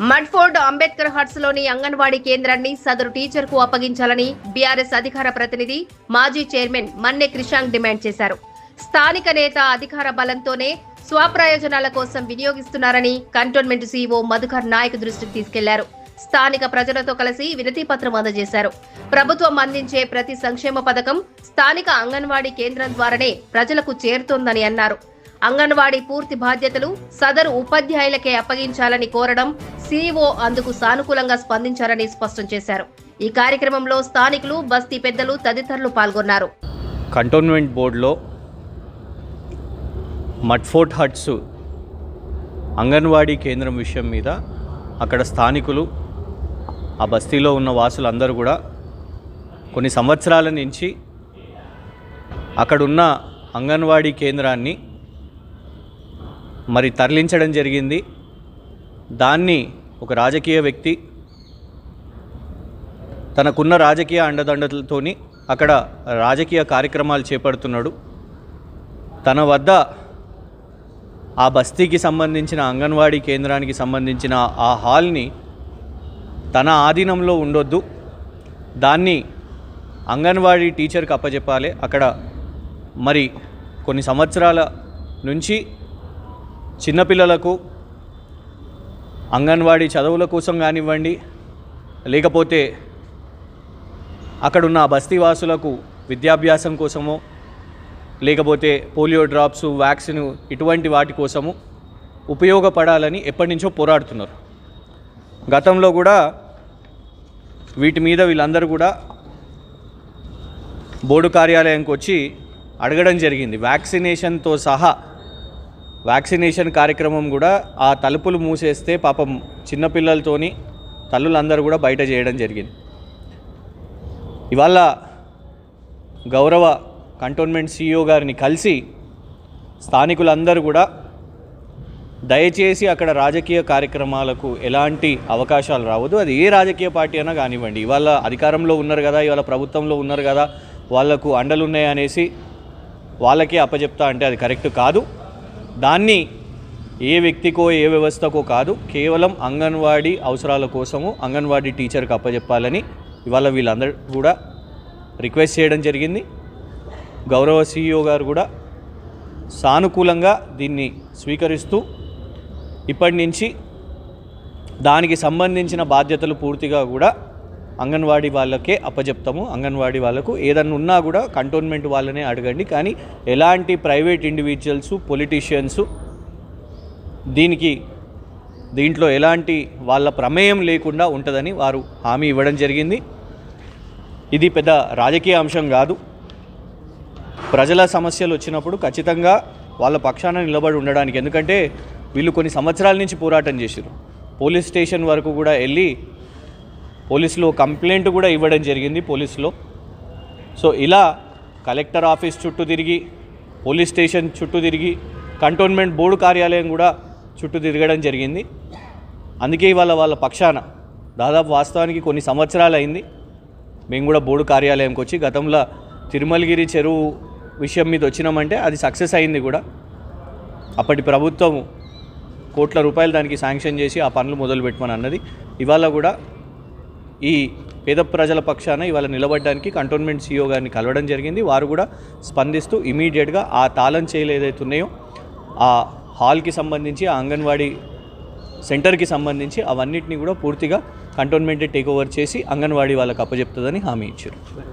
Mudfort Ambedkar huts లోని అంగన్వాడీ కేంద్రాన్ని సదరు టీచర్ కు అప్పగించాలని బీఆర్ఎస్ అధికార ప్రతినిధి మాజీ చైర్మన్ మన్నె క్రిషాంక్ డిమాండ్ చేశారు. స్థానిక నేత అధికార బలంతోనే స్వప్రయోజనాల కోసం వినియోగిస్తున్నారని కంటోన్మెంట్ సీఈఓ మధుకర్ నాయక్ దృష్టికి తీసుకెళ్లారు. స్థానిక ప్రజలతో కలిసి వినతి పత్రం అందజేశారు. ప్రభుత్వం అందించే ప్రతి సంక్షేమ పథకం స్థానిక అంగన్వాడీ కేంద్రం ద్వారానే ప్రజలకు చేరుతోందని అన్నారు. అంగన్వాడీ పూర్తి బాధ్యతలు సదరు ఉపాధ్యాయులకే అప్పగించాలని కోరడం సీఈఓ అందుకు సానుకూలంగా స్పందించారని స్పష్టం చేశారు. ఈ కార్యక్రమంలో స్థానికులు, బస్తీ పెద్దలు తదితరులు పాల్గొన్నారు. కంటోన్మెంట్ బోర్డులో మడ్ఫోర్డ్ హట్స్ అంగన్వాడీ కేంద్రం విషయం మీద అక్కడ స్థానికులు, ఆ బస్తీలో ఉన్న వాసులందరూ కూడా కొన్ని సంవత్సరాల నుంచి అక్కడున్న అంగన్వాడీ కేంద్రాన్ని మరి తరలించడం జరిగింది. దాన్ని ఒక రాజకీయ వ్యక్తి తనకున్న రాజకీయ అండదండలతోని అక్కడ రాజకీయ కార్యక్రమాలు చేపడుతున్నాడు. తన వద్ద ఆ బస్తీకి సంబంధించిన అంగన్వాడీ కేంద్రానికి సంబంధించిన ఆ హాల్ని తన ఆధీనంలో ఉండొద్దు, దాన్ని అంగన్వాడీ టీచర్కి అప్పచెప్పాలి. అక్కడ మరి కొన్ని సంవత్సరాల నుంచి చిన్నపిల్లలకు అంగన్వాడీ చదువుల కోసం కానివ్వండి, లేకపోతే అక్కడున్న బస్తీవాసులకు విద్యాభ్యాసం కోసమో, లేకపోతే పోలియో డ్రాప్స్, వ్యాక్సిన్ ఇటువంటి వాటి కోసము ఉపయోగపడాలని ఎప్పటి నుంచో పోరాడుతున్నారు. గతంలో కూడా వీటి మీద వీళ్ళందరూ కూడా బోర్డు కార్యాలయానికి వచ్చి అడగడం జరిగింది. వ్యాక్సినేషన్తో సహా వ్యాక్సినేషన్ కార్యక్రమం కూడా ఆ తలుపులు మూసేస్తే పాపం చిన్నపిల్లలతోని తల్లులందరూ కూడా బయట చేయడం జరిగింది. ఇవాళ గౌరవ కంటోన్మెంట్ సీఈఓ గారిని కలిసి స్థానికులందరూ కూడా దయచేసి అక్కడ రాజకీయ కార్యక్రమాలకు ఎలాంటి అవకాశాలు రావద్దు, అది ఏ రాజకీయ పార్టీ అయినా కానివ్వండి. ఇవాళ అధికారంలో ఉన్నారు కదా, ఇవాళ ప్రభుత్వంలో ఉన్నారు కదా, వాళ్లకు అండలున్నాయి అనేసి వాళ్ళకే అప్పచెప్తా అంటే అది కరెక్ట్ కాదు. దాన్ని ఏ వ్యక్తికో ఏ వ్యవస్థకో కాదు, కేవలం అంగన్వాడీ అవసరాల కోసము అంగన్వాడీ టీచర్కి అప్పచెప్పాలని ఇవాళ వీళ్ళందరూ కూడా రిక్వెస్ట్ చేయడం జరిగింది. గౌరవ సీఈఓ గారు కూడా సానుకూలంగా దీన్ని స్వీకరిస్తూ ఇప్పటి నుంచి దానికి సంబంధించిన బాధ్యతలు పూర్తిగా కూడా అంగన్వాడీ వాళ్ళకే అప్పచెప్తాము. అంగన్వాడీ వాళ్ళకు ఏదన్నా ఉన్నా కూడా కంటోన్మెంట్ వాళ్ళనే అడగండి, కానీ ఎలాంటి ప్రైవేట్ ఇండివిజువల్స్, పొలిటీషియన్స్ దీంట్లో ఎలాంటి వాళ్ళ ప్రమేయం లేకుండా ఉంటుందని వారు హామీ ఇవ్వడం జరిగింది. ఇది పెద్ద రాజకీయ అంశం కాదు. ప్రజల సమస్యలు వచ్చినప్పుడు ఖచ్చితంగా వాళ్ళ పక్షాన నిలబడి ఉండడానికి, ఎందుకంటే వీళ్ళు కొన్ని సంవత్సరాల నుంచి పోరాటం చేశారు. పోలీస్ స్టేషన్ వరకు కూడా వెళ్ళి పోలీసులో కంప్లైంట్ కూడా ఇవ్వడం జరిగింది పోలీసులో. సో ఇలా కలెక్టర్ ఆఫీస్ చుట్టూ తిరిగి, పోలీస్ స్టేషన్ చుట్టూ తిరిగి, కంటోన్మెంట్ బోర్డు కార్యాలయం కూడా చుట్టూ తిరగడం జరిగింది. అందుకే ఇవాళ వాళ్ళ పక్షాన దాదాపు వాస్తవానికి కొన్ని సంవత్సరాలు అయింది మేము కూడా బోర్డు కార్యాలయంకి వచ్చి. గతంలో తిరుమలగిరి చెరువు విషయం మీద వచ్చినామంటే అది సక్సెస్ అయింది కూడా. అప్పటి ప్రభుత్వం కోట్ల రూపాయలు దానికి శాంక్షన్ చేసి ఆ పనులు మొదలు పెట్టమని అన్నది. ఇవాళ కూడా ఈ పేద ప్రజల పక్షాన ఇవాళ నిలబడడానికి కంటోన్మెంట్ సీఈఓ గారిని కలవడం జరిగింది. వారు కూడా స్పందిస్తూ ఇమీడియట్గా ఆ తాళం చేయలు ఏదైతే ఉన్నాయో ఆ హాల్కి సంబంధించి, ఆ అంగన్వాడీ సెంటర్కి సంబంధించి అవన్నిటిని కూడా పూర్తిగా కంటోన్మెంట్ టేక్ ఓవర్ చేసి అంగన్వాడీ వాళ్ళకి అప్పచెప్తుందని హామీ ఇచ్చారు.